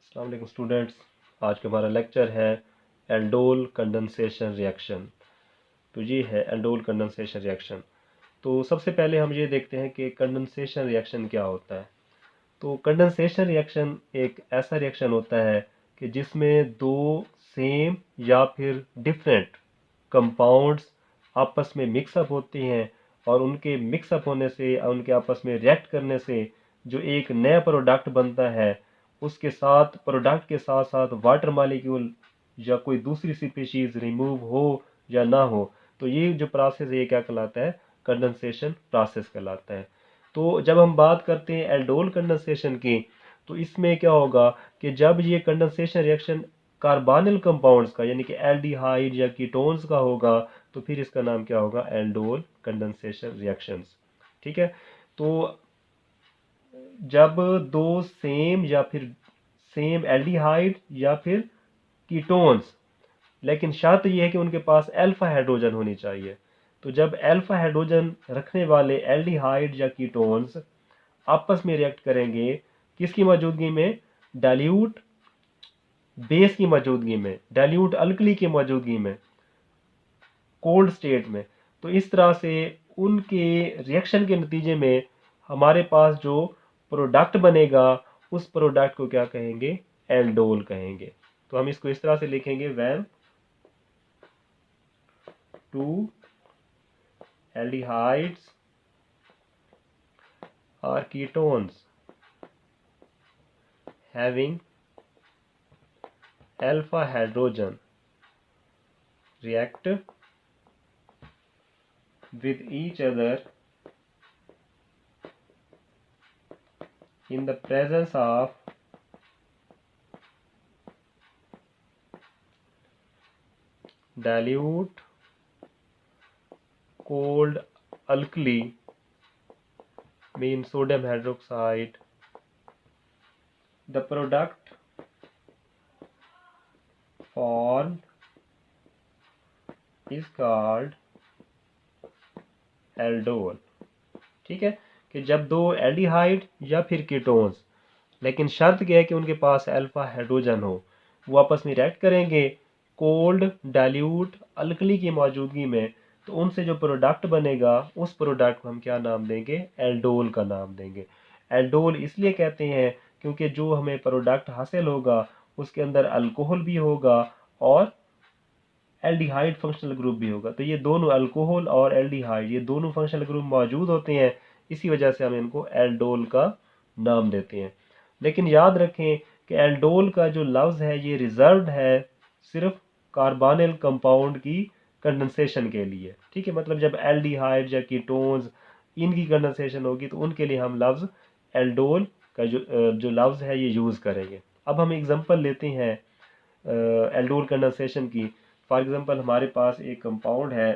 अस्सलाम वालेकुम स्टूडेंट्स। आज का हमारा लेक्चर है एल्डोल कंडेंसेशन रिएक्शन। तो ये है एल्डोल कंडेंसेशन रिएक्शन। तो सबसे पहले हम ये देखते हैं कि कंडेंसेशन रिएक्शन क्या होता है। तो कंडेंसेशन रिएक्शन एक ऐसा रिएक्शन होता है कि जिसमें दो सेम या फिर डिफरेंट कंपाउंड्स आपस में मिक्सअप होते हैं और उनके मिक्सअप होने से उनके आपस में रिएक्ट करने से जो एक नया प्रोडक्ट बनता है, उसके साथ प्रोडक्ट के साथ साथ वाटर मालिक्यूल या कोई दूसरी स्पीशीज रिमूव हो या ना हो, तो ये जो प्रोसेस है ये क्या कहलाता है? कंडेंसेशन प्रोसेस कहलाता है। तो जब हम बात करते हैं एल्डोल कंडेंसेशन की, तो इसमें क्या होगा कि जब ये कंडेंसेशन रिएक्शन कार्बोनिल कंपाउंड्स का यानी कि एल्डिहाइड या कीटोन्स का होगा, तो फिर इसका नाम क्या होगा? Aldol condensation reactions. ठीक है। तो जब दो सेम या फिर सेम एल्डिहाइड या फिर कीटोन्स, लेकिन शर्त यह है कि उनके पास अल्फा हाइड्रोजन होनी चाहिए। तो जब अल्फा हाइड्रोजन रखने वाले एल्डिहाइड या कीटोन्स आपस में रिएक्ट करेंगे, किसकी मौजूदगी में? डाइल्यूट बेस की मौजूदगी में, डाइल्यूट अल्कली की मौजूदगी में, कोल्ड स्टेट में। तो इस तरह से उनके रिएक्शन के नतीजे में हमारे पास जो प्रोडक्ट बनेगा, उस प्रोडक्ट को क्या कहेंगे? एल्डोल कहेंगे। तो हम इसको इस तरह से लिखेंगे, व्हेन टू एल्डिहाइड्स और ketones having alpha hydrogen react with each other in the presence of dilute cold alkali means sodium hydroxide, the product formed is called aldol. ठीक है। कि जब दो एल्डिहाइड या फिर कीटोन्स, लेकिन शर्त क्या है कि उनके पास अल्फा हाइड्रोजन हो, वो आपस में रिएक्ट करेंगे कोल्ड डाइल्यूट अल्कली की मौजूदगी में, तो उनसे जो प्रोडक्ट बनेगा उस प्रोडक्ट को हम क्या नाम देंगे? एल्डोल का नाम देंगे। एल्डोल इसलिए कहते हैं क्योंकि जो हमें प्रोडक्ट हासिल होगा उसके अंदर अल्कोहल भी होगा और एल्डिहाइड फंक्शनल ग्रुप भी होगा। तो ये दोनों अल्कोहल और एल्डिहाइड, ये दोनों फंक्शनल ग्रुप मौजूद होते हैं, इसी वजह से हम इनको एल्डोल का नाम देते हैं। लेकिन याद रखें कि एल्डोल का जो लफ्ज़ है ये रिजर्व्ड है सिर्फ कार्बोनिल कंपाउंड की कंडेंसेशन के लिए। ठीक है। मतलब जब एल्डिहाइड या कीटोन्स इनकी कंडेंसेशन होगी तो उनके लिए हम लफ्ज़ एल्डोल का जो लफ्ज़ है ये यूज़ करेंगे। अब हम एग्जांपल लेते हैं एल्डोल कंडेंसेशन की। फॉर एग्जांपल हमारे पास एक कंपाउंड है,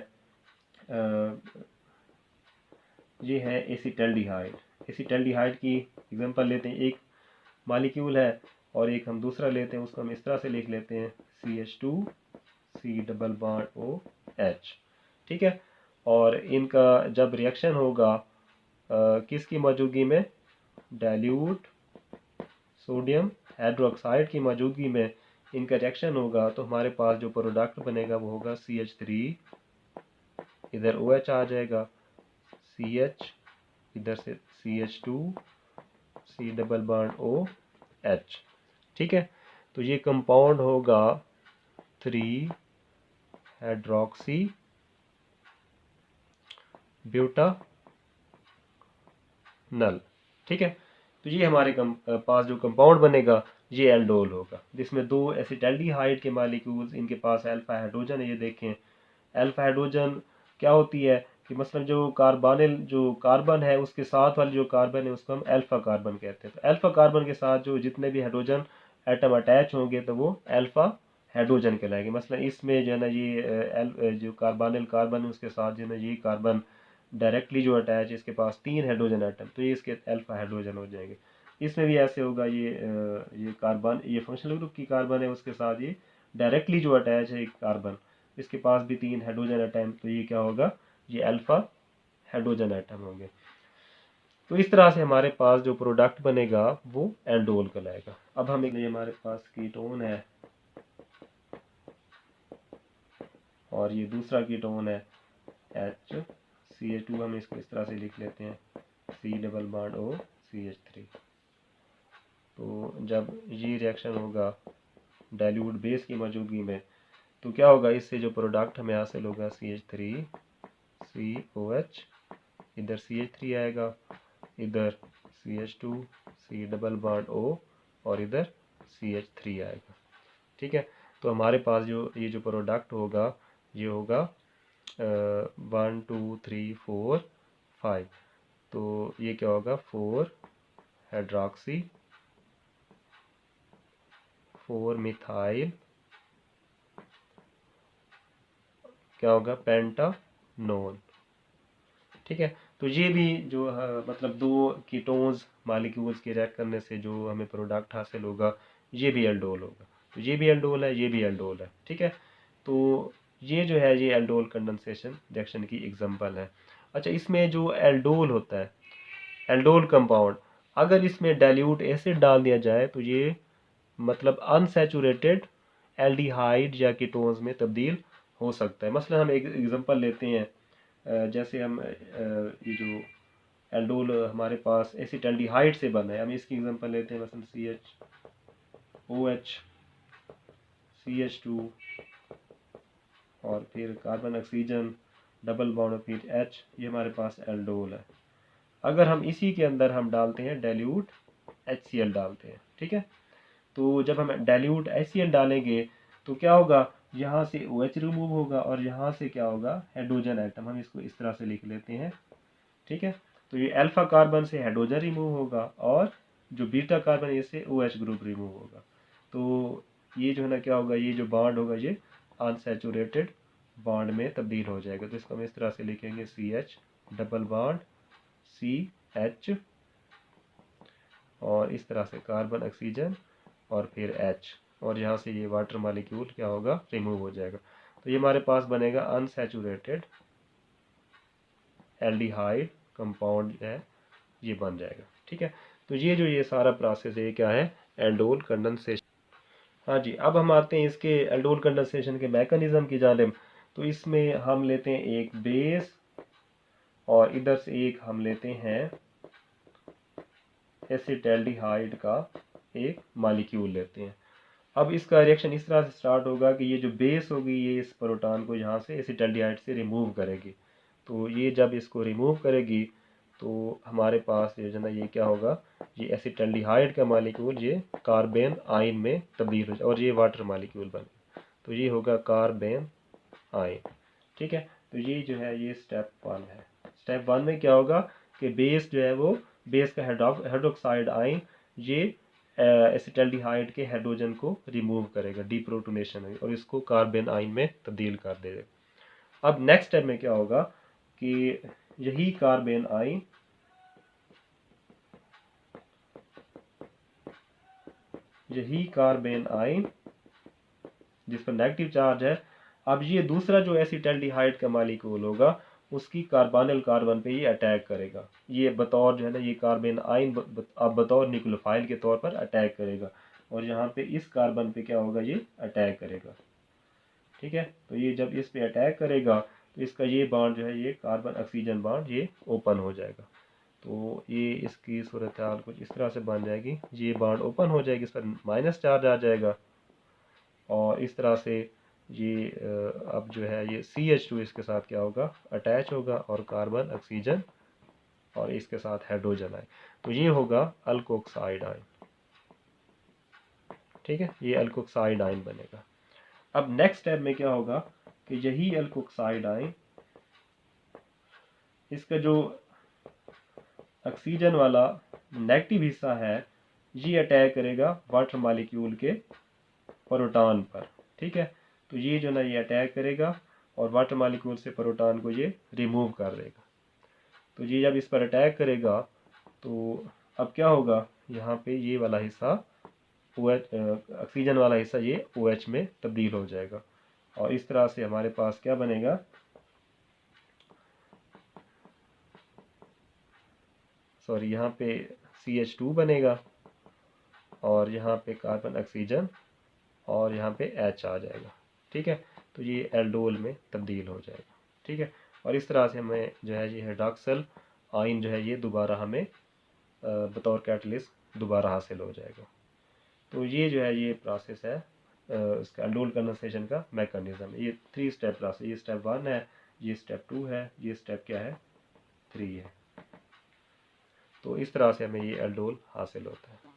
ये है एसिटल्डिहाइड। एसिटल्डिहाइड की एग्जांपल लेते हैं। एक मॉलिक्यूल है और एक हम दूसरा लेते हैं, उसको हम इस तरह से लिख लेते हैं CH2 C double bond OH। ठीक है। और इनका जब रिएक्शन होगा किसकी मौजूदगी में? डाइल्यूट सोडियम हाइड्रोक्साइड की मौजूदगी में इनका रिएक्शन होगा, तो हमारे पास जो प्रोडक्ट बनेगा वो होगा CH3, इधर OH आ जाएगा, CH, इधर से CH2 C double bond OH। ठीक है। तो ये कंपाउंड होगा 3 हाइड्रोक्सी ब्यूटानल। ठीक है। तो ये हमारे पास जो कंपाउंड बनेगा ये एल्डोल होगा, जिसमें दो एसिटल्डिहाइड के मालिक्यूल्स, इनके पास अल्फा हाइड्रोजन है। ये देखें अल्फा हाइड्रोजन क्या होती है कि मसलन जो कार्बोनिल जो कार्बन है उसके साथ वाली जो कार्बन है उसको हम अल्फा कार्बन कहते हैं। तो अल्फा कार्बन के साथ जो जितने भी हाइड्रोजन एटम अटैच होंगे तो वो अल्फा हाइड्रोजन कहलाएंगे। मसलन इसमें जो है ना ये जो कार्बोनिल कार्बन है उसके साथ जो है ना ये कार्बन डायरेक्टली जो अटैच है, इसके पास 3 हाइड्रोजन एटम, तो ये इसके अल्फा हाइड्रोजन हो जाएंगे। इसमें भी ऐसे होगा, ये कार्बन, ये फंक्शनल ग्रुप की कार्बन है, उसके साथ ये डायरेक्टली जो अटैच है एक कार्बन, इसके पास भी 3 हाइड्रोजन एटम, तो ये क्या होगा? ये अल्फा हाइड्रोजन एटम होंगे। तो इस तरह से हमारे पास जो प्रोडक्ट बनेगा वो एल्डोल कहलाएगा। अब हम ये हमारे पास कीटोन है और ये दूसरा कीटोन है HCl2, हम इसको इस तरह से लिख लेते हैं C+O CH3। तो जब ये रिएक्शन होगा डाइल्यूट बेस की मौजूदगी में तो क्या होगा, इससे जो प्रोडक्ट हमें हासिल होगा CH3COH, इधर CH3 आएगा, इधर CH2 C+O और इधर CH3 आएगा। ठीक है, तो हमारे पास जो ये जो प्रोडक्ट होगा ये होगा 1 2 3 4 5। तो ये क्या होगा 4 हाइड्रोक्सी 4 मिथाइल क्या होगा पेंटानोन। ठीक है, तो ये भी जो मतलब दो कीटोन्स मालिक्यूल्स के रिएक्ट करने से जो हमें प्रोडक्ट हासिल होगा ये भी एल्डोल होगा। तो ये भी एल्डोल है, ये भी एल्डोल है। ठीक है, तो ये जो है ये एल्डोल कंडेंसेशन रिएक्शन की एग्जांपल है। अच्छा, इसमें जो एल्डोल होता है एल्डोल कंपाउंड, अगर इसमें डाइल्यूट एसिड डाल दिया जाए तो ये मतलब अनसैचुरेटेड एल्डिहाइड या कीटोन्स में तब्दील हो सकता है। मसलन हम एक एग्जांपल लेते हैं, जैसे हम ये जो एल्डोल हमारे पास एसिटाल्डिहाइड से बना है, हम इसकी एग्जांपल लेते हैं मसलन CHOH CH2 और फिर कार्बन ऑक्सीजन डबल बॉन्ड और फिर H, ये हमारे पास एल्डोल है। अगर हम इसी के अंदर हम डालते हैं डाइल्यूट HCl डालते हैं, ठीक है, तो जब हम डाइल्यूट HCl डालेंगे तो क्या होगा, यहाँ से OH रिमूव होगा और यहाँ से क्या होगा हाइड्रोजन एटम, हम इसको इस तरह से लिख लेते हैं। ठीक है, तो ये अल्फा कार्बन से हाइड्रोजन रिमूव होगा और जो बीटा कार्बन है इससे OH ग्रुप रिमूव होगा। तो ये जो है ना क्या होगा, ये जो बॉन्ड होगा ये अनसैचुरेटेड बॉन्ड में तब्दील हो जाएगा। तो इसको हम इस तरह से लिखेंगे CH डबल बॉन्ड CH और इस तरह से कार्बन ऑक्सीजन और फिर H और यहाँ से ये वाटर मॉलिक्यूल क्या होगा रिमूव हो जाएगा। तो ये हमारे पास बनेगा अनसैचुरेटेड एल्डिहाइड कंपाउंड है, ये बन जाएगा। ठीक है, तो ये जो ये सारा प्रोसेस है ये क्या है एल्डोल कंडेंसेशन। हाँ जी, अब हम आते हैं इसके एल्डोल कंडेंसेशन के मैकेनिज्म की जानिब। तो इसमें हम लेते हैं एक बेस और इधर से एक हम लेते हैं एसिटाल्डिहाइड का एक मॉलिक्यूल लेते हैं। अब इसका रिएक्शन इस तरह से स्टार्ट होगा कि ये जो बेस होगी ये इस प्रोटॉन को यहाँ से एसिटाल्डिहाइड से रिमूव करेगी। तो ये जब इसको रिमूव करेगी तो हमारे पास ये जो ना ये क्या होगा, ये एसिटाल्डिहाइड का मॉलिक्यूल ये कार्बेन आयन में तब्दील हो जाए और ये वाटर मॉलिक्यूल बने। तो ये होगा कार्बेन आयन। ठीक है, तो ये जो है ये स्टेप 1 है। स्टेप 1 में क्या होगा कि बेस जो है वो बेस का हाइड्रोक्साइड आयन ये एसिटाल्डिहाइड के हाइड्रोजन को रिमूव करेगा, डीप्रोटोनेशन होगी और इसको कार्बन आयन में तब्दील कर देगा। अब नेक्स्ट स्टेप में क्या होगा कि यही कार्बन आयन जिस पर नेगेटिव चार्ज है, अब ये दूसरा जो एसिटाल्डिहाइड का मॉलिक्यूल होगा उसकी कार्बोनिल कार्बन पे ये अटैक करेगा। ये बतौर जो है ना ये कार्बन आयन अब बतौर न्यूक्लियोफाइल के तौर पर अटैक करेगा और यहाँ पे इस कार्बन पे क्या होगा ये अटैक करेगा। ठीक है, तो ये जब इस पे अटैक करेगा तो इसका ये बॉन्ड जो है ये कार्बन ऑक्सीजन बॉन्ड ये ओपन हो जाएगा। तो ये इसकी सूरत हाल कुछ इस तरह से बन जाएगी, ये बॉन्ड ओपन हो जाएगी, इस पर माइनस चार्ज आ जाएगा और इस तरह से ये अब जो है ये CH2 इसके साथ क्या होगा अटैच होगा और कार्बन ऑक्सीजन और इसके साथ हाइड्रोजन आए, तो ये होगा अल्कोक्साइड आयन। ठीक है, ये अल्कोक्साइड आयन बनेगा। अब नेक्स्ट स्टेप में क्या होगा कि यही अल्कोक्साइड आयन इसका जो ऑक्सीजन वाला नेगेटिव हिस्सा है ये अटैक करेगा वाटर मॉलिक्यूल के प्रोटॉन पर। ठीक है, तो ये जो ना ये अटैक करेगा और वाटर मॉलिक्यूल से प्रोटॉन को ये रिमूव कर देगा। तो ये जब इस पर अटैक करेगा तो अब क्या होगा, यहाँ पे ये वाला हिस्सा OH ऑक्सीजन वाला हिस्सा ये OH में तब्दील हो जाएगा और इस तरह से हमारे पास क्या बनेगा सॉरी यहाँ पे CH2 बनेगा और यहाँ पे कार्बन ऑक्सीजन और यहाँ पे H आ जाएगा। ठीक है, तो ये एल्डोल में तब्दील हो जाएगा। ठीक है, और इस तरह से हमें जो है ये हाइड्रॉक्सिल आयन जो है ये दोबारा हमें बतौर कैटलिस्ट दोबारा हासिल हो जाएगा। तो ये जो है ये प्रोसेस है इसका एल्डोल कंडेंसेशन का मैकेनिज्म। ये 3 स्टेप प्रोसेस, ये स्टेप 1 है, ये स्टेप 2 है, ये स्टेप क्या है 3 है। तो इस तरह से हमें ये एल्डोल हासिल होता है।